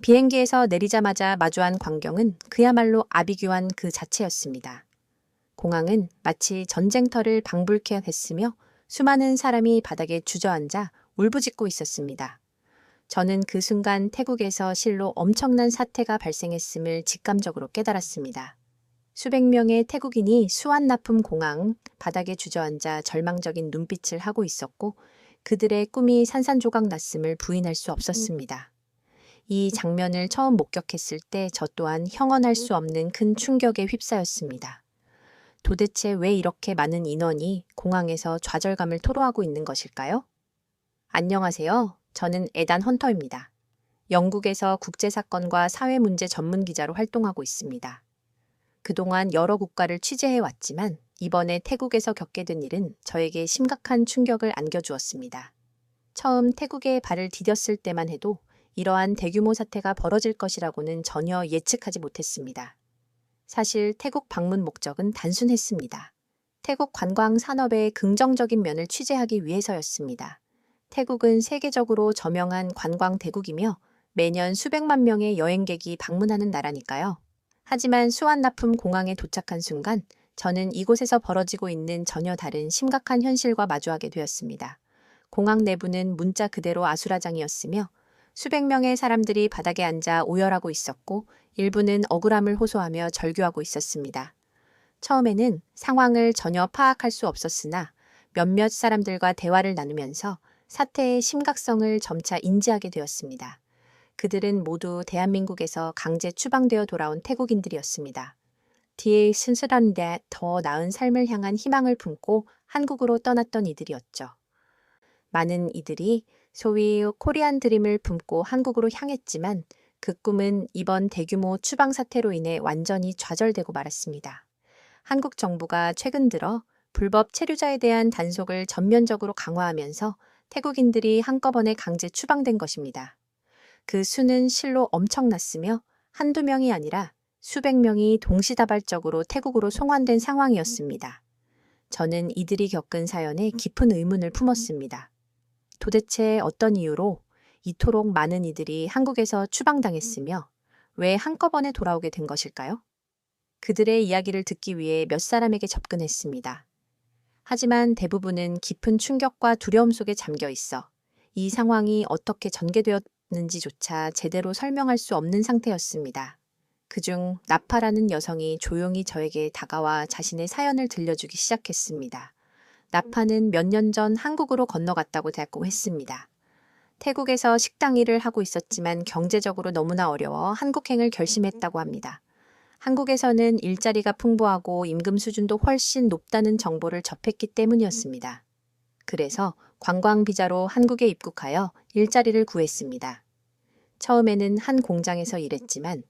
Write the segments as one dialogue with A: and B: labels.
A: 비행기에서 내리자마자 마주한 광경은 그야말로 아비규환 그 자체였습니다. 공항은 마치 전쟁터를 방불케 했으며 수많은 사람이 바닥에 주저앉아 울부짖고 있었습니다. 저는 그 순간 태국에서 실로 엄청난 사태가 발생했음을 직감적으로 깨달았습니다. 수백 명의 태국인이 수완나품 공항 바닥에 주저앉아 절망적인 눈빛을 하고 있었고 그들의 꿈이 산산조각 났음을 부인할 수 없었습니다. 이 장면을 처음 목격했을 때 저 또한 형언할 수 없는 큰 충격에 휩싸였습니다. 도대체 왜 이렇게 많은 인원이 공항에서 좌절감을 토로하고 있는 것일까요? 안녕하세요. 저는 에단 헌터입니다. 영국에서 국제사건과 사회문제 전문 기자로 활동하고 있습니다. 그동안 여러 국가를 취재해 왔지만 이번에 태국에서 겪게 된 일은 저에게 심각한 충격을 안겨주었습니다. 처음 태국에 발을 디뎠을 때만 해도 이러한 대규모 사태가 벌어질 것이라고는 전혀 예측하지 못했습니다. 사실 태국 방문 목적은 단순했습니다. 태국 관광 산업의 긍정적인 면을 취재하기 위해서였습니다. 태국은 세계적으로 저명한 관광 대국이며 매년 수백만 명의 여행객이 방문하는 나라니까요. 하지만 수완나품 공항에 도착한 순간 저는 이곳에서 벌어지고 있는 전혀 다른 심각한 현실과 마주하게 되었습니다. 공항 내부는 문자 그대로 아수라장이었으며 수백 명의 사람들이 바닥에 앉아 오열하고 있었고 일부는 억울함을 호소하며 절규하고 있었습니다. 처음에는 상황을 전혀 파악할 수 없었으나 몇몇 사람들과 대화를 나누면서 사태의 심각성을 점차 인지하게 되었습니다. 그들은 모두 대한민국에서 강제 추방되어 돌아온 태국인들이었습니다. 뒤에 순수한데 더 나은 삶을 향한 희망을 품고 한국으로 떠났던 이들이었죠. 많은 이들이 소위 코리안 드림을 품고 한국으로 향했지만 그 꿈은 이번 대규모 추방 사태로 인해 완전히 좌절되고 말았습니다. 한국 정부가 최근 들어 불법 체류자에 대한 단속을 전면적으로 강화하면서 태국인들이 한꺼번에 강제 추방된 것입니다. 그 수는 실로 엄청났으며 한두 명이 아니라 수백 명이 동시다발적으로 태국으로 송환된 상황이었습니다. 저는 이들이 겪은 사연에 깊은 의문을 품었습니다. 도대체 어떤 이유로 이토록 많은 이들이 한국에서 추방당했으며 왜 한꺼번에 돌아오게 된 것일까요? 그들의 이야기를 듣기 위해 몇 사람에게 접근했습니다. 하지만 대부분은 깊은 충격과 두려움 속에 잠겨 있어 이 상황이 어떻게 전개되었는지조차 제대로 설명할 수 없는 상태였습니다. 그중 나파라는 여성이 조용히 저에게 다가와 자신의 사연을 들려주기 시작했습니다. 나파는 몇 년 전 한국으로 건너갔다고 대고 했습니다. 태국에서 식당 일을 하고 있었지만 경제적으로 너무나 어려워 한국행을 결심했다고 합니다. 한국에서는 일자리가 풍부하고 임금 수준도 훨씬 높다는 정보를 접했기 때문이었습니다. 그래서 관광 비자로 한국에 입국하여 일자리를 구했습니다. 처음에는 한 공장에서 일했지만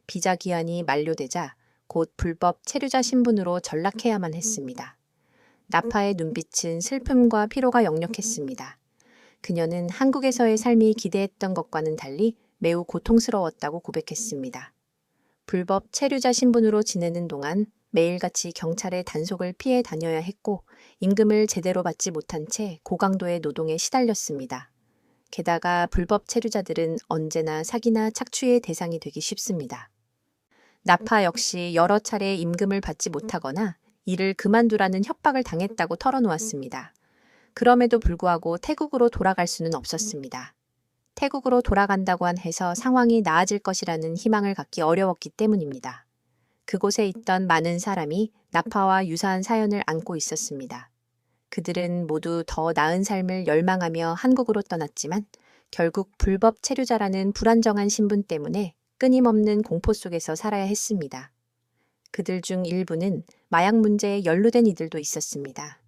A: 비자 기한이 만료되자 곧 불법 체류자 신분으로 전락해야만 했습니다. 나파의 눈빛은 슬픔과 피로가 역력했습니다. 그녀는 한국에서의 삶이 기대했던 것과는 달리 매우 고통스러웠다고 고백했습니다. 불법 체류자 신분으로 지내는 동안 매일같이 경찰의 단속을 피해 다녀야 했고 임금을 제대로 받지 못한 채 고강도의 노동에 시달렸습니다. 게다가 불법 체류자들은 언제나 사기나 착취의 대상이 되기 쉽습니다. 나파 역시 여러 차례 임금을 받지 못하거나 일을 그만두라는 협박을 당했다고 털어놓았습니다. 그럼에도 불구하고 태국으로 돌아갈 수는 없었습니다. 태국으로 돌아간다고 해서 상황이 나아질 것이라는 희망을 갖기 어려웠기 때문입니다. 그곳에 있던 많은 사람이 나파와 유사한 사연을 안고 있었습니다. 그들은 모두 더 나은 삶을 열망하며 한국으로 떠났지만 결국 불법 체류자라는 불안정한 신분 때문에 끊임없는 공포 속에서 살아야 했습니다. 그들 중 일부는 마약 문제에 연루된 이들도 있었습니다.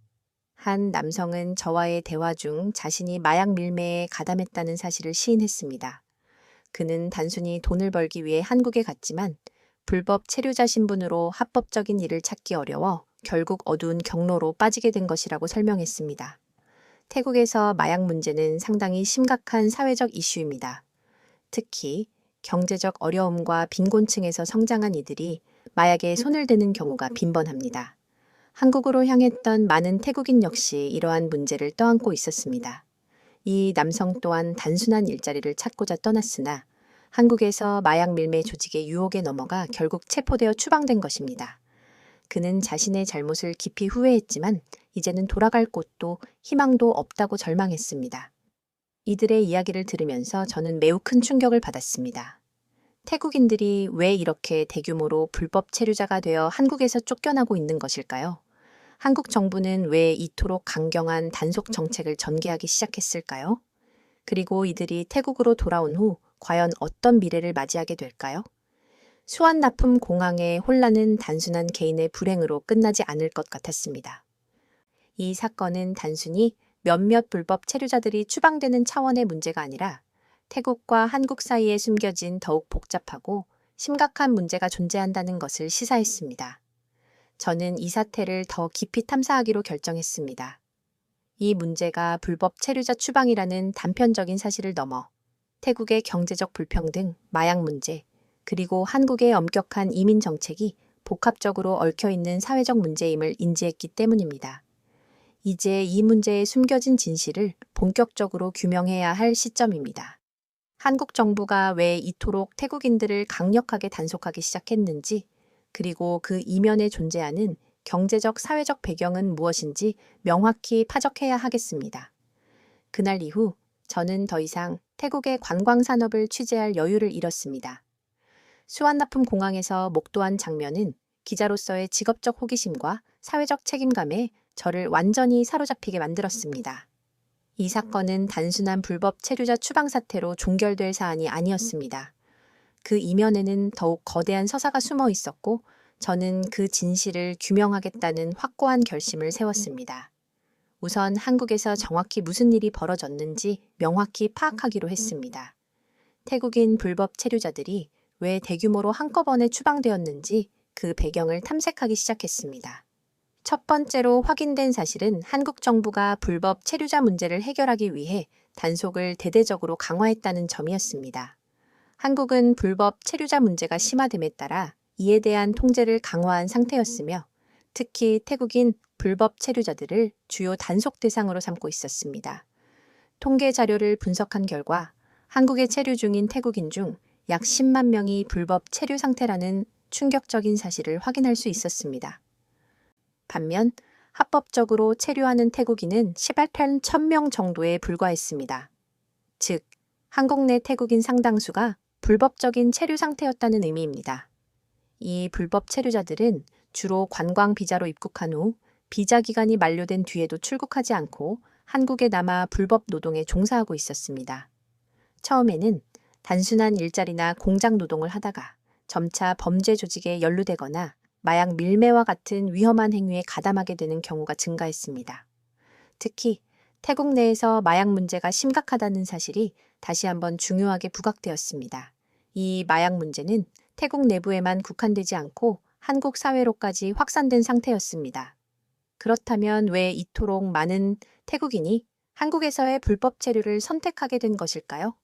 A: 한 남성은 저와의 대화 중 자신이 마약 밀매에 가담했다는 사실을 시인했습니다. 그는 단순히 돈을 벌기 위해 한국에 갔지만 불법 체류자 신분으로 합법적인 일을 찾기 어려워 결국 어두운 경로로 빠지게 된 것이라고 설명했습니다. 태국에서 마약 문제는 상당히 심각한 사회적 이슈입니다. 특히 경제적 어려움과 빈곤층에서 성장한 이들이 마약에 손을 대는 경우가 빈번합니다. 한국으로 향했던 많은 태국인 역시 이러한 문제를 떠안고 있었습니다. 이 남성 또한 단순한 일자리를 찾고자 떠났으나 한국에서 마약 밀매 조직의 유혹에 넘어가 결국 체포되어 추방된 것입니다. 그는 자신의 잘못을 깊이 후회했지만 이제는 돌아갈 곳도 희망도 없다고 절망했습니다. 이들의 이야기를 들으면서 저는 매우 큰 충격을 받았습니다. 태국인들이 왜 이렇게 대규모로 불법 체류자가 되어 한국에서 쫓겨나고 있는 것일까요? 한국 정부는 왜 이토록 강경한 단속 정책을 전개하기 시작했을까요? 그리고 이들이 태국으로 돌아온 후 과연 어떤 미래를 맞이하게 될까요? 수완나품 공항의 혼란은 단순한 개인의 불행으로 끝나지 않을 것 같았습니다. 이 사건은 단순히 몇몇 불법 체류자들이 추방되는 차원의 문제가 아니라 태국과 한국 사이에 숨겨진 더욱 복잡하고 심각한 문제가 존재한다는 것을 시사했습니다. 저는 이 사태를 더 깊이 탐사하기로 결정했습니다. 이 문제가 불법 체류자 추방이라는 단편적인 사실을 넘어 태국의 경제적 불평등, 마약 문제, 그리고 한국의 엄격한 이민 정책이 복합적으로 얽혀있는 사회적 문제임을 인지했기 때문입니다. 이제 이 문제의 숨겨진 진실을 본격적으로 규명해야 할 시점입니다. 한국 정부가 왜 이토록 태국인들을 강력하게 단속하기 시작했는지, 그리고 그 이면에 존재하는 경제적, 사회적 배경은 무엇인지 명확히 파적해야 하겠습니다. 그날 이후 저는 더 이상 태국의 관광 산업을 취재할 여유를 잃었습니다. 수완나품 공항에서 목도한 장면은 기자로서의 직업적 호기심과 사회적 책임감에 저를 완전히 사로잡히게 만들었습니다. 이 사건은 단순한 불법 체류자 추방 사태로 종결될 사안이 아니었습니다. 그 이면에는 더욱 거대한 서사가 숨어 있었고 저는 그 진실을 규명하겠다는 확고한 결심을 세웠습니다. 우선 한국에서 정확히 무슨 일이 벌어졌는지 명확히 파악하기로 했습니다. 태국인 불법 체류자들이 왜 대규모로 한꺼번에 추방되었는지 그 배경을 탐색하기 시작했습니다. 첫 번째로 확인된 사실은 한국 정부가 불법 체류자 문제를 해결하기 위해 단속을 대대적으로 강화했다는 점이었습니다. 한국은 불법 체류자 문제가 심화됨에 따라 이에 대한 통제를 강화한 상태였으며 특히 태국인 불법 체류자들을 주요 단속 대상으로 삼고 있었습니다. 통계 자료를 분석한 결과 한국에 체류 중인 태국인 중 약 10만 명이 불법 체류 상태라는 충격적인 사실을 확인할 수 있었습니다. 반면 합법적으로 체류하는 태국인은 18만 1,000명 정도에 불과했습니다. 즉, 한국 내 태국인 상당수가 불법적인 체류 상태였다는 의미입니다. 이 불법 체류자들은 주로 관광 비자로 입국한 후 비자 기간이 만료된 뒤에도 출국하지 않고 한국에 남아 불법 노동에 종사하고 있었습니다. 처음에는 단순한 일자리나 공장 노동을 하다가 점차 범죄 조직에 연루되거나 마약 밀매와 같은 위험한 행위에 가담하게 되는 경우가 증가했습니다. 특히 태국 내에서 마약 문제가 심각하다는 사실이 다시 한번 중요하게 부각되었습니다. 이 마약 문제는 태국 내부에만 국한되지 않고 한국 사회로까지 확산된 상태였습니다. 그렇다면 왜 이토록 많은 태국인이 한국에서의 불법 체류를 선택하게 된 것일까요?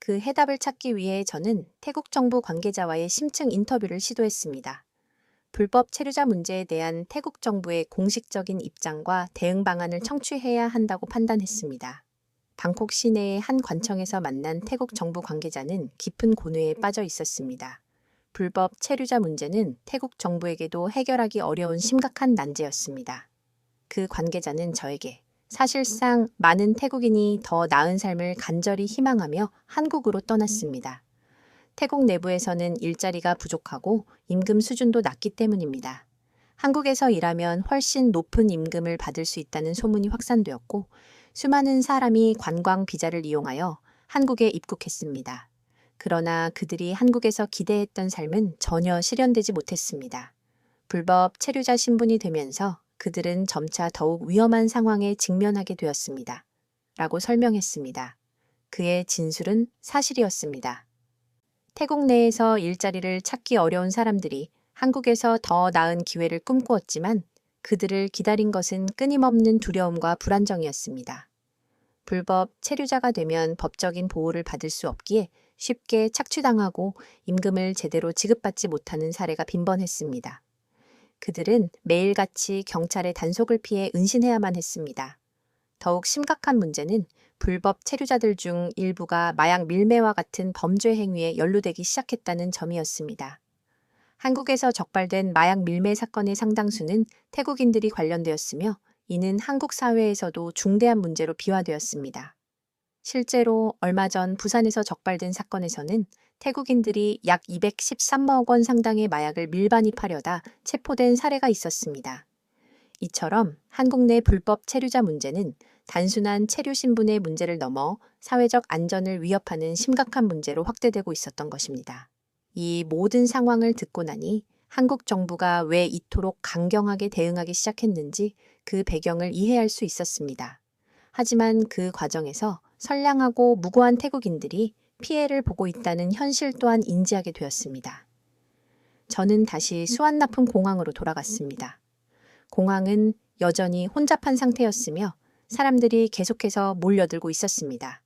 A: 그 해답을 찾기 위해 저는 태국 정부 관계자와의 심층 인터뷰를 시도했습니다. 불법 체류자 문제에 대한 태국 정부의 공식적인 입장과 대응 방안을 청취해야 한다고 판단했습니다. 방콕 시내의 한 관청에서 만난 태국 정부 관계자는 깊은 고뇌에 빠져 있었습니다. 불법 체류자 문제는 태국 정부에게도 해결하기 어려운 심각한 난제였습니다. 그 관계자는 저에게 사실상 많은 태국인이 더 나은 삶을 간절히 희망하며 한국으로 떠났습니다. 태국 내부에서는 일자리가 부족하고 임금 수준도 낮기 때문입니다. 한국에서 일하면 훨씬 높은 임금을 받을 수 있다는 소문이 확산되었고 수많은 사람이 관광 비자를 이용하여 한국에 입국했습니다. 그러나 그들이 한국에서 기대했던 삶은 전혀 실현되지 못했습니다. 불법 체류자 신분이 되면서 그들은 점차 더욱 위험한 상황에 직면하게 되었습니다. 라고 설명했습니다. 그의 진술은 사실이었습니다. 태국 내에서 일자리를 찾기 어려운 사람들이 한국에서 더 나은 기회를 꿈꾸었지만 그들을 기다린 것은 끊임없는 두려움과 불안정이었습니다. 불법 체류자가 되면 법적인 보호를 받을 수 없기에 쉽게 착취당하고 임금을 제대로 지급받지 못하는 사례가 빈번했습니다. 그들은 매일같이 경찰의 단속을 피해 은신해야만 했습니다. 더욱 심각한 문제는 불법 체류자들 중 일부가 마약 밀매와 같은 범죄 행위에 연루되기 시작했다는 점이었습니다. 한국에서 적발된 마약 밀매 사건의 상당수는 태국인들이 관련되었으며 이는 한국 사회에서도 중대한 문제로 비화되었습니다. 실제로 얼마 전 부산에서 적발된 사건에서는 태국인들이 약 213억 원 상당의 마약을 밀반입하려다 체포된 사례가 있었습니다. 이처럼 한국 내 불법 체류자 문제는 단순한 체류 신분의 문제를 넘어 사회적 안전을 위협하는 심각한 문제로 확대되고 있었던 것입니다. 이 모든 상황을 듣고 나니 한국 정부가 왜 이토록 강경하게 대응하기 시작했는지 그 배경을 이해할 수 있었습니다. 하지만 그 과정에서 선량하고 무고한 태국인들이 피해를 보고 있다는 현실 또한 인지하게 되었습니다. 저는 다시 수완나품 공항으로 돌아갔습니다. 공항은 여전히 혼잡한 상태였으며 사람들이 계속해서 몰려들고 있었습니다.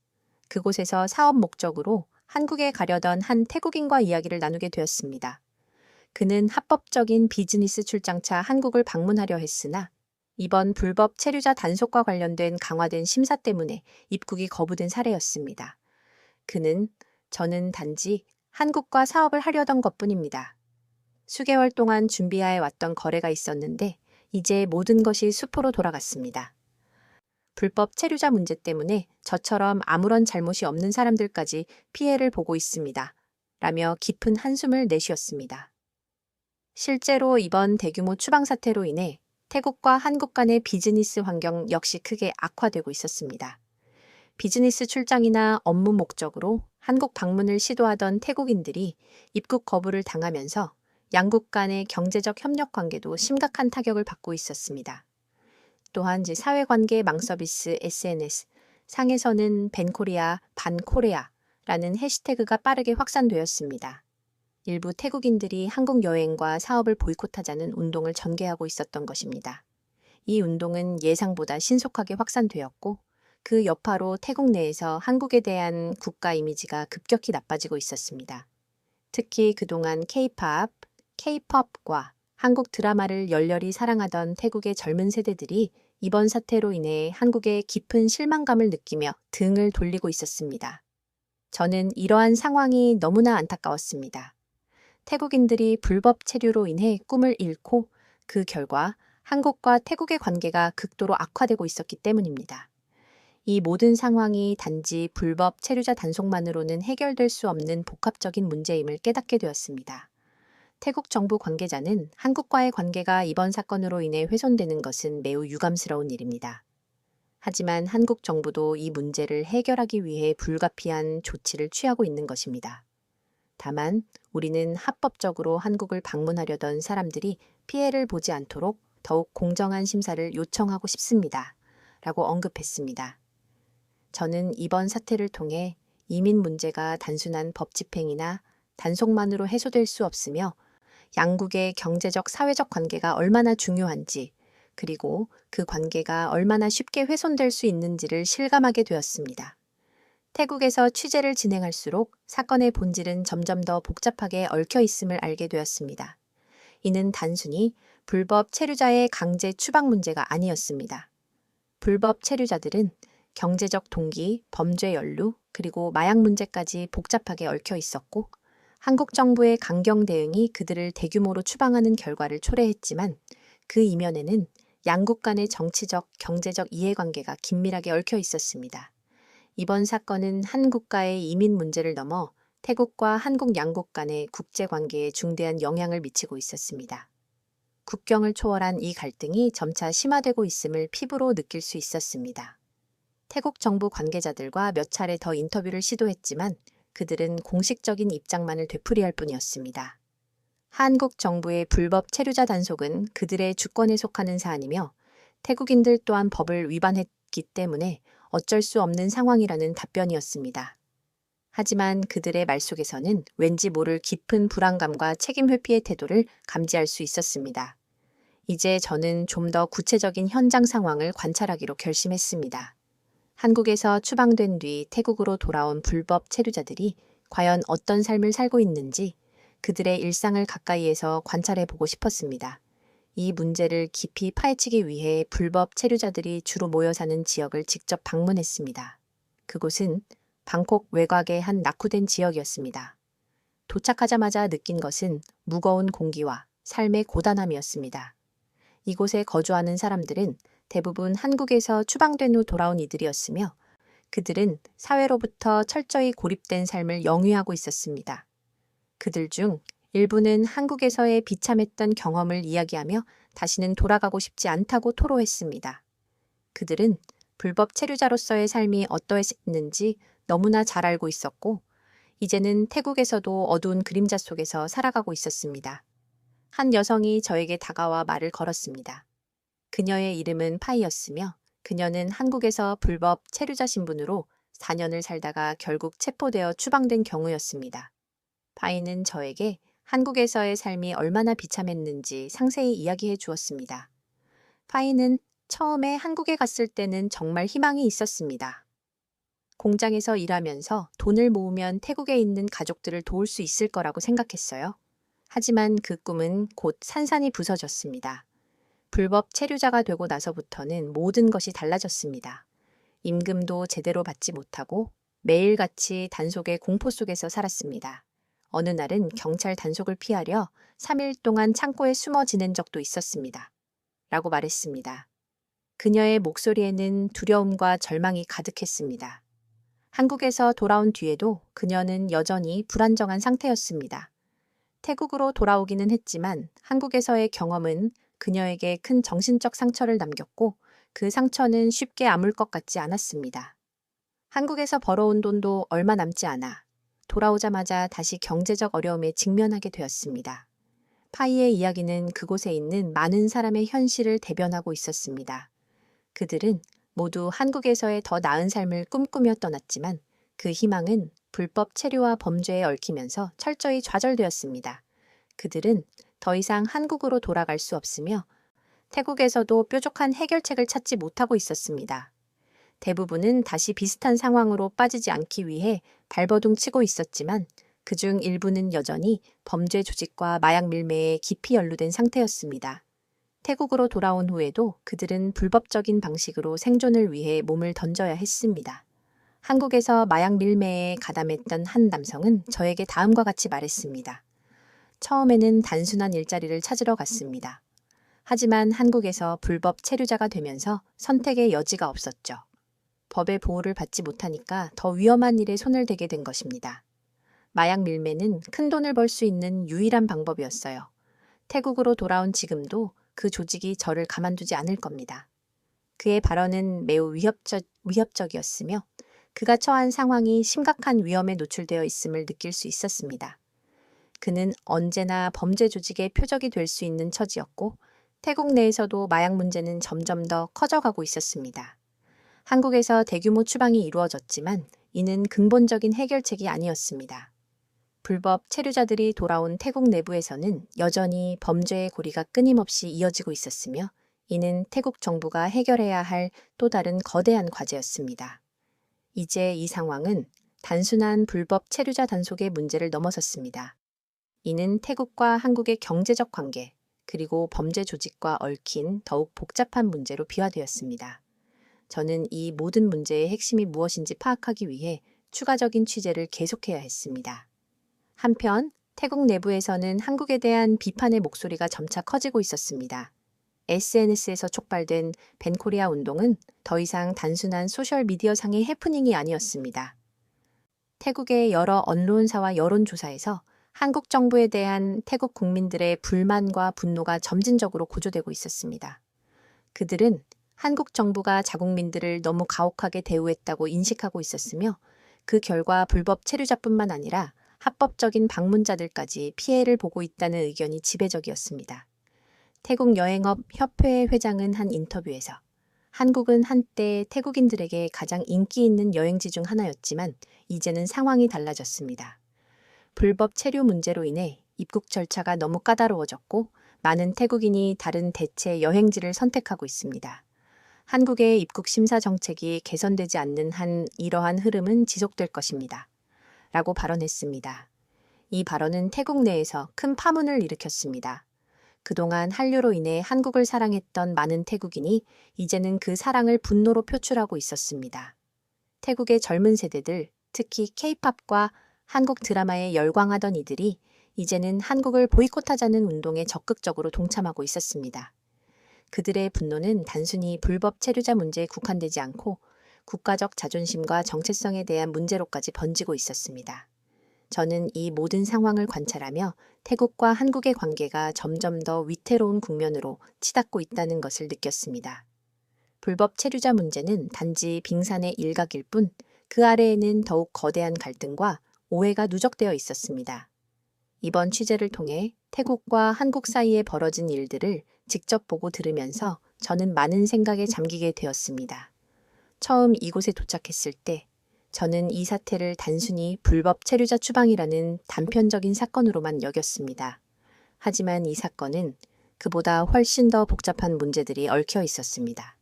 A: 그곳에서 사업 목적으로 한국에 가려던 한 태국인과 이야기를 나누게 되었습니다. 그는 합법적인 비즈니스 출장차 한국을 방문하려 했으나 이번 불법 체류자 단속과 관련된 강화된 심사 때문에 입국이 거부된 사례였습니다. 저는 단지 한국과 사업을 하려던 것뿐입니다. 수개월 동안 준비하에 왔던 거래가 있었는데 이제 모든 것이 수포로 돌아갔습니다. 불법 체류자 문제 때문에 저처럼 아무런 잘못이 없는 사람들까지 피해를 보고 있습니다. 라며 깊은 한숨을 내쉬었습니다. 실제로 이번 대규모 추방 사태로 인해 태국과 한국 간의 비즈니스 환경 역시 크게 악화되고 있었습니다. 비즈니스 출장이나 업무 목적으로 한국 방문을 시도하던 태국인들이 입국 거부를 당하면서 양국 간의 경제적 협력 관계도 심각한 타격을 받고 있었습니다. 또한 사회관계 망서비스 SNS 상에서는 벤코리아, 반코레아라는 해시태그가 빠르게 확산되었습니다. 일부 태국인들이 한국 여행과 사업을 보이콧하자는 운동을 전개하고 있었던 것입니다. 이 운동은 예상보다 신속하게 확산되었고 그 여파로 태국 내에서 한국에 대한 국가 이미지가 급격히 나빠지고 있었습니다. 특히 그동안 K-팝, K-팝과 한국 드라마를 열렬히 사랑하던 태국의 젊은 세대들이 이번 사태로 인해 한국에 깊은 실망감을 느끼며 등을 돌리고 있었습니다. 저는 이러한 상황이 너무나 안타까웠습니다. 태국인들이 불법 체류로 인해 꿈을 잃고 그 결과 한국과 태국의 관계가 극도로 악화되고 있었기 때문입니다. 이 모든 상황이 단지 불법 체류자 단속만으로는 해결될 수 없는 복합적인 문제임을 깨닫게 되었습니다. 태국 정부 관계자는 한국과의 관계가 이번 사건으로 인해 훼손되는 것은 매우 유감스러운 일입니다. 하지만 한국 정부도 이 문제를 해결하기 위해 불가피한 조치를 취하고 있는 것입니다. 다만 우리는 합법적으로 한국을 방문하려던 사람들이 피해를 보지 않도록 더욱 공정한 심사를 요청하고 싶습니다. 라고 언급했습니다. 저는 이번 사태를 통해 이민 문제가 단순한 법 집행이나 단속만으로 해소될 수 없으며 양국의 경제적, 사회적 관계가 얼마나 중요한지 그리고 그 관계가 얼마나 쉽게 훼손될 수 있는지를 실감하게 되었습니다. 태국에서 취재를 진행할수록 사건의 본질은 점점 더 복잡하게 얽혀 있음을 알게 되었습니다. 이는 단순히 불법 체류자의 강제 추방 문제가 아니었습니다. 불법 체류자들은 경제적 동기, 범죄 연루, 그리고 마약 문제까지 복잡하게 얽혀 있었고 한국 정부의 강경 대응이 그들을 대규모로 추방하는 결과를 초래했지만 그 이면에는 양국 간의 정치적, 경제적 이해관계가 긴밀하게 얽혀 있었습니다. 이번 사건은 한 국가의 이민 문제를 넘어 태국과 한국 양국 간의 국제관계에 중대한 영향을 미치고 있었습니다. 국경을 초월한 이 갈등이 점차 심화되고 있음을 피부로 느낄 수 있었습니다. 태국 정부 관계자들과 몇 차례 더 인터뷰를 시도했지만 그들은 공식적인 입장만을 되풀이할 뿐이었습니다. 한국 정부의 불법 체류자 단속은 그들의 주권에 속하는 사안이며 태국인들 또한 법을 위반했기 때문에 어쩔 수 없는 상황이라는 답변이었습니다. 하지만 그들의 말 속에서는 왠지 모를 깊은 불안감과 책임 회피의 태도를 감지할 수 있었습니다. 이제 저는 좀 더 구체적인 현장 상황을 관찰하기로 결심했습니다. 한국에서 추방된 뒤 태국으로 돌아온 불법 체류자들이 과연 어떤 삶을 살고 있는지 그들의 일상을 가까이에서 관찰해 보고 싶었습니다. 이 문제를 깊이 파헤치기 위해 불법 체류자들이 주로 모여 사는 지역을 직접 방문했습니다. 그곳은 방콕 외곽의 한 낙후된 지역이었습니다. 도착하자마자 느낀 것은 무거운 공기와 삶의 고단함이었습니다. 이곳에 거주하는 사람들은 대부분 한국에서 추방된 후 돌아온 이들이었으며 그들은 사회로부터 철저히 고립된 삶을 영위하고 있었습니다. 그들 중 일부는 한국에서의 비참했던 경험을 이야기하며 다시는 돌아가고 싶지 않다고 토로했습니다. 그들은 불법 체류자로서의 삶이 어떠했는지 너무나 잘 알고 있었고 이제는 태국에서도 어두운 그림자 속에서 살아가고 있었습니다. 한 여성이 저에게 다가와 말을 걸었습니다. 그녀의 이름은 파이였으며 그녀는 한국에서 불법 체류자 신분으로 4년을 살다가 결국 체포되어 추방된 경우였습니다. 파이는 저에게 한국에서의 삶이 얼마나 비참했는지 상세히 이야기해 주었습니다. 파이는 처음에 한국에 갔을 때는 정말 희망이 있었습니다. 공장에서 일하면서 돈을 모으면 태국에 있는 가족들을 도울 수 있을 거라고 생각했어요. 하지만 그 꿈은 곧 산산이 부서졌습니다. 불법 체류자가 되고 나서부터는 모든 것이 달라졌습니다. 임금도 제대로 받지 못하고 매일같이 단속의 공포 속에서 살았습니다. 어느 날은 경찰 단속을 피하려 3일 동안 창고에 숨어 지낸 적도 있었습니다. 라고 말했습니다. 그녀의 목소리에는 두려움과 절망이 가득했습니다. 한국에서 돌아온 뒤에도 그녀는 여전히 불안정한 상태였습니다. 태국으로 돌아오기는 했지만 한국에서의 경험은 그녀에게 큰 정신적 상처를 남겼고 그 상처는 쉽게 아물 것 같지 않았습니다. 한국에서 벌어온 돈도 얼마 남지 않아 돌아오자마자 다시 경제적 어려움에 직면하게 되었습니다. 파이의 이야기는 그곳에 있는 많은 사람의 현실을 대변하고 있었습니다. 그들은 모두 한국에서의 더 나은 삶을 꿈꾸며 떠났지만 그 희망은 불법 체류와 범죄에 얽히면서 철저히 좌절되었습니다. 그들은 더 이상 한국으로 돌아갈 수 없으며 태국에서도 뾰족한 해결책을 찾지 못하고 있었습니다. 대부분은 다시 비슷한 상황으로 빠지지 않기 위해 발버둥 치고 있었지만 그중 일부는 여전히 범죄 조직과 마약 밀매에 깊이 연루된 상태였습니다. 태국으로 돌아온 후에도 그들은 불법적인 방식으로 생존을 위해 몸을 던져야 했습니다. 한국에서 마약 밀매에 가담했던 한 남성은 저에게 다음과 같이 말했습니다. 처음에는 단순한 일자리를 찾으러 갔습니다. 하지만 한국에서 불법 체류자가 되면서 선택의 여지가 없었죠. 법의 보호를 받지 못하니까 더 위험한 일에 손을 대게 된 것입니다. 마약 밀매는 큰 돈을 벌 수 있는 유일한 방법이었어요. 태국으로 돌아온 지금도 그 조직이 저를 가만두지 않을 겁니다. 그의 발언은 매우 위협적이었으며 그가 처한 상황이 심각한 위험에 노출되어 있음을 느낄 수 있었습니다. 그는 언제나 범죄 조직의 표적이 될 수 있는 처지였고 태국 내에서도 마약 문제는 점점 더 커져가고 있었습니다. 한국에서 대규모 추방이 이루어졌지만 이는 근본적인 해결책이 아니었습니다. 불법 체류자들이 돌아온 태국 내부에서는 여전히 범죄의 고리가 끊임없이 이어지고 있었으며 이는 태국 정부가 해결해야 할 또 다른 거대한 과제였습니다. 이제 이 상황은 단순한 불법 체류자 단속의 문제를 넘어섰습니다. 이는 태국과 한국의 경제적 관계, 그리고 범죄 조직과 얽힌 더욱 복잡한 문제로 비화되었습니다. 저는 이 모든 문제의 핵심이 무엇인지 파악하기 위해 추가적인 취재를 계속해야 했습니다. 한편 태국 내부에서는 한국에 대한 비판의 목소리가 점차 커지고 있었습니다. SNS에서 촉발된 벤코리아 운동은 더 이상 단순한 소셜미디어상의 해프닝이 아니었습니다. 태국의 여러 언론사와 여론조사에서 한국 정부에 대한 태국 국민들의 불만과 분노가 점진적으로 고조되고 있었습니다. 그들은 한국 정부가 자국민들을 너무 가혹하게 대우했다고 인식하고 있었으며 그 결과 불법 체류자뿐만 아니라 합법적인 방문자들까지 피해를 보고 있다는 의견이 지배적이었습니다. 태국 여행업 협회 회장은 한 인터뷰에서 한국은 한때 태국인들에게 가장 인기 있는 여행지 중 하나였지만 이제는 상황이 달라졌습니다. 불법 체류 문제로 인해 입국 절차가 너무 까다로워졌고 많은 태국인이 다른 대체 여행지를 선택하고 있습니다. 한국의 입국 심사 정책이 개선되지 않는 한 이러한 흐름은 지속될 것입니다. 라고 발언했습니다. 이 발언은 태국 내에서 큰 파문을 일으켰습니다. 그동안 한류로 인해 한국을 사랑했던 많은 태국인이 이제는 그 사랑을 분노로 표출하고 있었습니다. 태국의 젊은 세대들, 특히 K-팝과 한국 드라마에 열광하던 이들이 이제는 한국을 보이콧하자는 운동에 적극적으로 동참하고 있었습니다. 그들의 분노는 단순히 불법 체류자 문제에 국한되지 않고 국가적 자존심과 정체성에 대한 문제로까지 번지고 있었습니다. 저는 이 모든 상황을 관찰하며 태국과 한국의 관계가 점점 더 위태로운 국면으로 치닫고 있다는 것을 느꼈습니다. 불법 체류자 문제는 단지 빙산의 일각일 뿐 그 아래에는 더욱 거대한 갈등과 오해가 누적되어 있었습니다. 이번 취재를 통해 태국과 한국 사이에 벌어진 일들을 직접 보고 들으면서 저는 많은 생각에 잠기게 되었습니다. 처음 이곳에 도착했을 때 저는 이 사태를 단순히 불법 체류자 추방이라는 단편적인 사건으로만 여겼습니다. 하지만 이 사건은 그보다 훨씬 더 복잡한 문제들이 얽혀 있었습니다.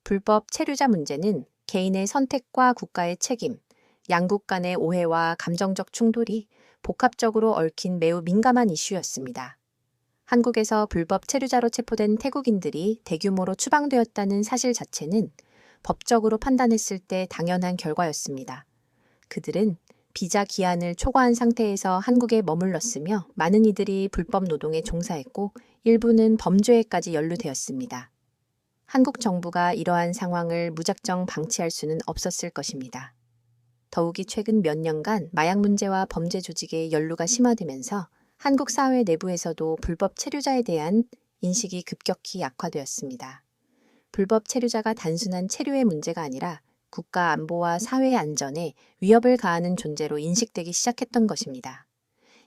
A: 불법 체류자 문제는 개인의 선택과 국가의 책임, 양국 간의 오해와 감정적 충돌이 복합적으로 얽힌 매우 민감한 이슈였습니다. 한국에서 불법 체류자로 체포된 태국인들이 대규모로 추방되었다는 사실 자체는 법적으로 판단했을 때 당연한 결과였습니다. 그들은 비자 기한을 초과한 상태에서 한국에 머물렀으며 많은 이들이 불법 노동에 종사했고 일부는 범죄에까지 연루되었습니다. 한국 정부가 이러한 상황을 무작정 방치할 수는 없었을 것입니다. 더욱이 최근 몇 년간 마약 문제와 범죄 조직의 연루가 심화되면서 한국 사회 내부에서도 불법 체류자에 대한 인식이 급격히 약화되었습니다. 불법 체류자가 단순한 체류의 문제가 아니라 국가 안보와 사회 안전에 위협을 가하는 존재로 인식되기 시작했던 것입니다.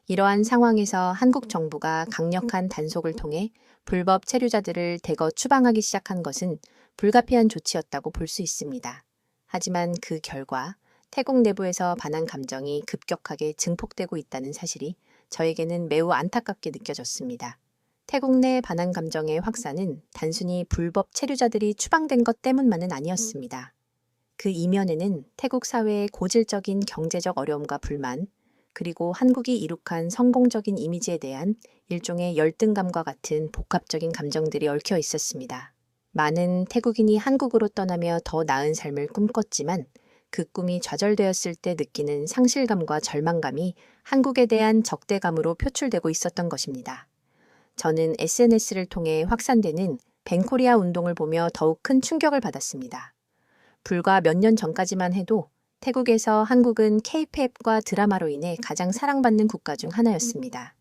A: 이러한 상황에서 한국 정부가 강력한 단속을 통해 불법 체류자들을 대거 추방하기 시작한 것은 불가피한 조치였다고 볼 수 있습니다. 하지만 그 결과 태국 내부에서 반한 감정이 급격하게 증폭되고 있다는 사실이 저에게는 매우 안타깝게 느껴졌습니다. 태국 내 반한 감정의 확산은 단순히 불법 체류자들이 추방된 것 때문만은 아니었습니다. 그 이면에는 태국 사회의 고질적인 경제적 어려움과 불만, 그리고 한국이 이룩한 성공적인 이미지에 대한 일종의 열등감과 같은 복합적인 감정들이 얽혀 있었습니다. 많은 태국인이 한국으로 떠나며 더 나은 삶을 꿈꿨지만 그 꿈이 좌절되었을 때 느끼는 상실감과 절망감이 한국에 대한 적대감으로 표출되고 있었던 것입니다. 저는 SNS를 통해 확산되는 뱅코리아 운동을 보며 더욱 큰 충격을 받았습니다. 불과 몇 년 전까지만 해도 태국에서 한국은 K-팝과 드라마로 인해 가장 사랑받는 국가 중 하나였습니다.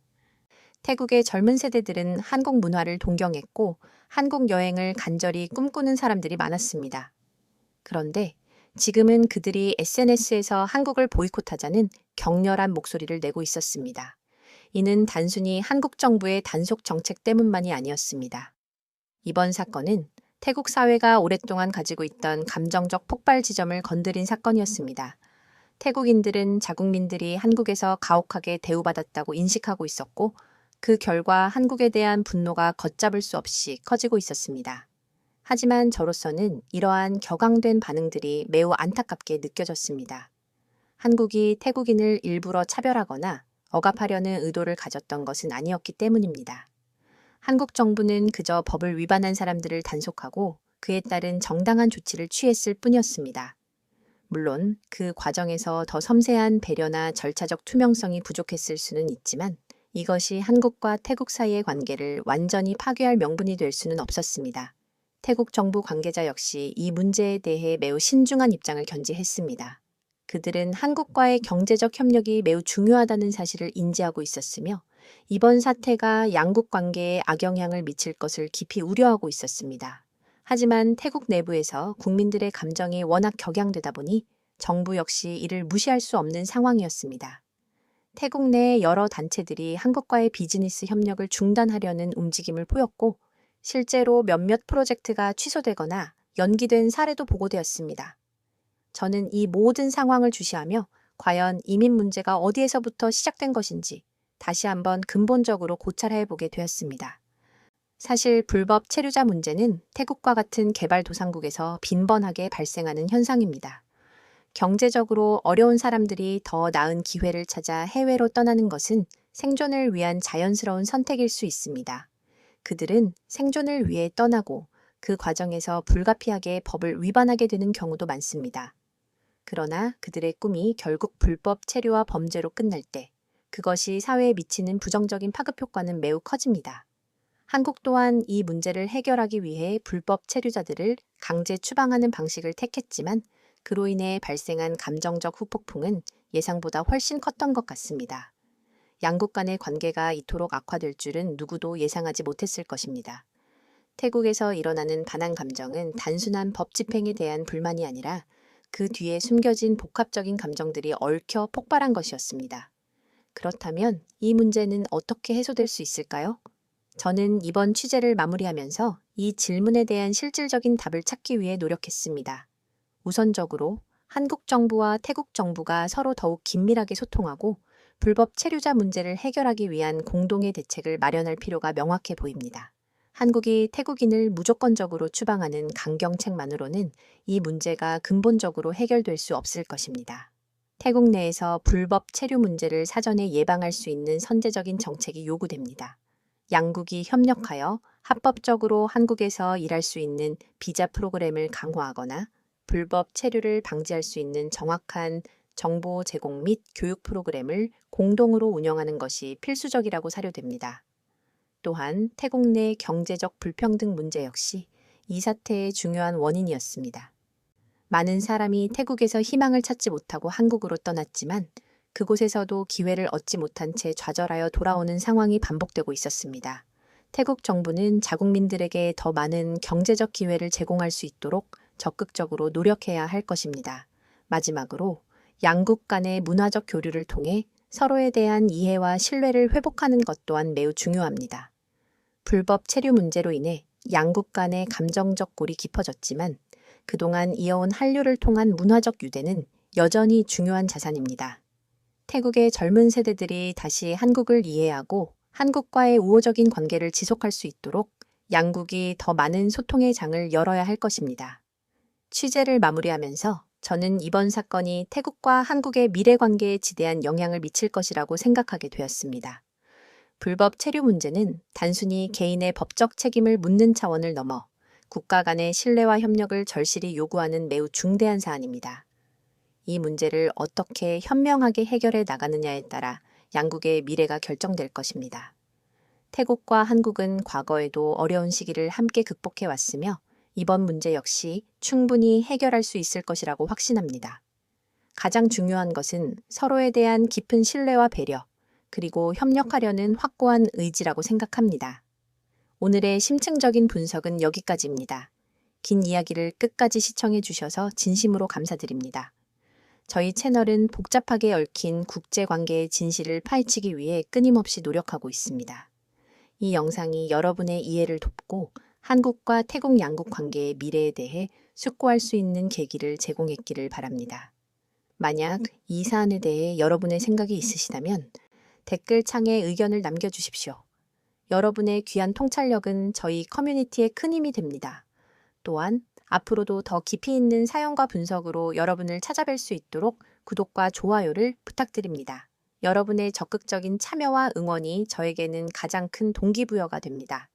A: 태국의 젊은 세대들은 한국 문화를 동경했고 한국 여행을 간절히 꿈꾸는 사람들이 많았습니다. 그런데 지금은 그들이 SNS에서 한국을 보이콧하자는 격렬한 목소리를 내고 있었습니다. 이는 단순히 한국 정부의 단속 정책 때문만이 아니었습니다. 이번 사건은 태국 사회가 오랫동안 가지고 있던 감정적 폭발 지점을 건드린 사건이었습니다. 태국인들은 자국민들이 한국에서 가혹하게 대우받았다고 인식하고 있었고 그 결과 한국에 대한 분노가 걷잡을 수 없이 커지고 있었습니다. 하지만 저로서는 이러한 격앙된 반응들이 매우 안타깝게 느껴졌습니다. 한국이 태국인을 일부러 차별하거나 억압하려는 의도를 가졌던 것은 아니었기 때문입니다. 한국 정부는 그저 법을 위반한 사람들을 단속하고 그에 따른 정당한 조치를 취했을 뿐이었습니다. 물론 그 과정에서 더 섬세한 배려나 절차적 투명성이 부족했을 수는 있지만 이것이 한국과 태국 사이의 관계를 완전히 파괴할 명분이 될 수는 없었습니다. 태국 정부 관계자 역시 이 문제에 대해 매우 신중한 입장을 견지했습니다. 그들은 한국과의 경제적 협력이 매우 중요하다는 사실을 인지하고 있었으며 이번 사태가 양국 관계에 악영향을 미칠 것을 깊이 우려하고 있었습니다. 하지만 태국 내부에서 국민들의 감정이 워낙 격양되다 보니 정부 역시 이를 무시할 수 없는 상황이었습니다. 태국 내 여러 단체들이 한국과의 비즈니스 협력을 중단하려는 움직임을 보였고 실제로 몇몇 프로젝트가 취소되거나 연기된 사례도 보고되었습니다. 저는 이 모든 상황을 주시하며 과연 이민 문제가 어디에서부터 시작된 것인지 다시 한번 근본적으로 고찰해 보게 되었습니다. 사실 불법 체류자 문제는 태국과 같은 개발도상국에서 빈번하게 발생하는 현상입니다. 경제적으로 어려운 사람들이 더 나은 기회를 찾아 해외로 떠나는 것은 생존을 위한 자연스러운 선택일 수 있습니다. 그들은 생존을 위해 떠나고 그 과정에서 불가피하게 법을 위반하게 되는 경우도 많습니다. 그러나 그들의 꿈이 결국 불법 체류와 범죄로 끝날 때 그것이 사회에 미치는 부정적인 파급 효과는 매우 커집니다. 한국 또한 이 문제를 해결하기 위해 불법 체류자들을 강제 추방하는 방식을 택했지만 그로 인해 발생한 감정적 후폭풍은 예상보다 훨씬 컸던 것 같습니다. 양국 간의 관계가 이토록 악화될 줄은 누구도 예상하지 못했을 것입니다. 태국에서 일어나는 반항 감정은 단순한 법 집행에 대한 불만이 아니라 그 뒤에 숨겨진 복합적인 감정들이 얽혀 폭발한 것이었습니다. 그렇다면 이 문제는 어떻게 해소될 수 있을까요? 저는 이번 취재를 마무리하면서 이 질문에 대한 실질적인 답을 찾기 위해 노력했습니다. 우선적으로 한국 정부와 태국 정부가 서로 더욱 긴밀하게 소통하고 불법 체류자 문제를 해결하기 위한 공동의 대책을 마련할 필요가 명확해 보입니다. 한국이 태국인을 무조건적으로 추방하는 강경책만으로는 이 문제가 근본적으로 해결될 수 없을 것입니다. 태국 내에서 불법 체류 문제를 사전에 예방할 수 있는 선제적인 정책이 요구됩니다. 양국이 협력하여 합법적으로 한국에서 일할 수 있는 비자 프로그램을 강화하거나 불법 체류를 방지할 수 있는 정확한 정보 제공 및 교육 프로그램을 공동으로 운영하는 것이 필수적이라고 사료됩니다. 또한 태국 내 경제적 불평등 문제 역시 이 사태의 중요한 원인이었습니다. 많은 사람이 태국에서 희망을 찾지 못하고 한국으로 떠났지만 그곳에서도 기회를 얻지 못한 채 좌절하여 돌아오는 상황이 반복되고 있었습니다. 태국 정부는 자국민들에게 더 많은 경제적 기회를 제공할 수 있도록 적극적으로 노력해야 할 것입니다. 마지막으로 양국 간의 문화적 교류를 통해 서로에 대한 이해와 신뢰를 회복하는 것 또한 매우 중요합니다. 불법 체류 문제로 인해 양국 간의 감정적 골이 깊어졌지만 그동안 이어온 한류를 통한 문화적 유대는 여전히 중요한 자산입니다. 태국의 젊은 세대들이 다시 한국을 이해하고 한국과의 우호적인 관계를 지속할 수 있도록 양국이 더 많은 소통의 장을 열어야 할 것입니다. 취재를 마무리하면서 저는 이번 사건이 태국과 한국의 미래 관계에 지대한 영향을 미칠 것이라고 생각하게 되었습니다. 불법 체류 문제는 단순히 개인의 법적 책임을 묻는 차원을 넘어 국가 간의 신뢰와 협력을 절실히 요구하는 매우 중대한 사안입니다. 이 문제를 어떻게 현명하게 해결해 나가느냐에 따라 양국의 미래가 결정될 것입니다. 태국과 한국은 과거에도 어려운 시기를 함께 극복해 왔으며 이번 문제 역시 충분히 해결할 수 있을 것이라고 확신합니다. 가장 중요한 것은 서로에 대한 깊은 신뢰와 배려, 그리고 협력하려는 확고한 의지라고 생각합니다. 오늘의 심층적인 분석은 여기까지입니다. 긴 이야기를 끝까지 시청해 주셔서 진심으로 감사드립니다. 저희 채널은 복잡하게 얽힌 국제관계의 진실을 파헤치기 위해 끊임없이 노력하고 있습니다. 이 영상이 여러분의 이해를 돕고 한국과 태국 양국 관계의 미래에 대해 숙고할 수 있는 계기를 제공했기를 바랍니다. 만약 이 사안에 대해 여러분의 생각이 있으시다면 댓글창에 의견을 남겨주십시오. 여러분의 귀한 통찰력은 저희 커뮤니티에 큰 힘이 됩니다. 또한 앞으로도 더 깊이 있는 사연과 분석으로 여러분을 찾아뵐 수 있도록 구독과 좋아요를 부탁드립니다. 여러분의 적극적인 참여와 응원이 저에게는 가장 큰 동기부여가 됩니다.